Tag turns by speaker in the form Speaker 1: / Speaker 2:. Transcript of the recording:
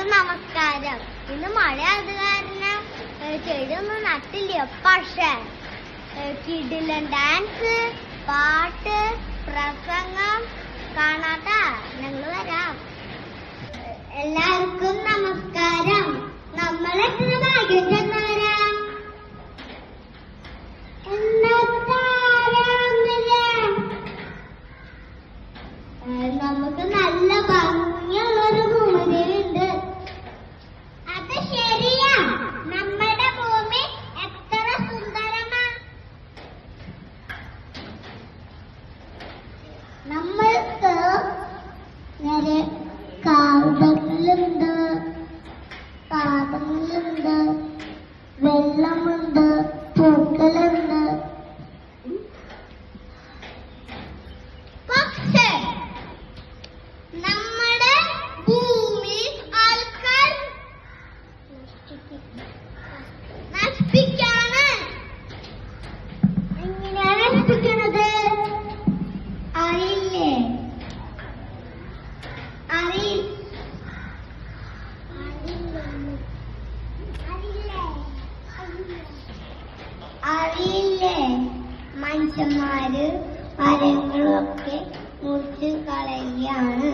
Speaker 1: എല്ലാവർക്കും നമസ്കാരം. ഇന്ന് മഴയായത് കാരണം ചെടിയൊന്നും നട്ടില്ല. പക്ഷേ കിടിലൻ ഡാൻസ്, പാട്ട്, പ്രസംഗം കാണാട്ടാ. ഞങ്ങൾ വരാം. എല്ലാവർക്കും നമസ്കാരം. നമ്മളെത്ര ഭാഗ്യം ചെന്നവരാ. നമുക്ക് നല്ല ഭംഗിയുള്ളൊരു ഭൂമിയുണ്ട്. അത് ശരിയാ. നമ്മുടെ ഭൂമി എത്ര സുന്ദരമാ. നമ്മൾക്ക് കാടുകളുണ്ട്, പാടങ്ങളുണ്ട്, വെള്ളമുണ്ട്, പൂക്കളുണ്ട്. പക്ഷേ നമ്മുടെ ഭൂമി ആൾക്കാർ നശിപ്പിക്കാണ്. എങ്ങനെയാണ് നശിപ്പിക്കുന്നത് അറിയില്ലേ? അറിയില്ലേ? മനുഷ്യന്മാര് മരങ്ങളൊക്കെ മുറിച്ച് കളയുകയാണ്.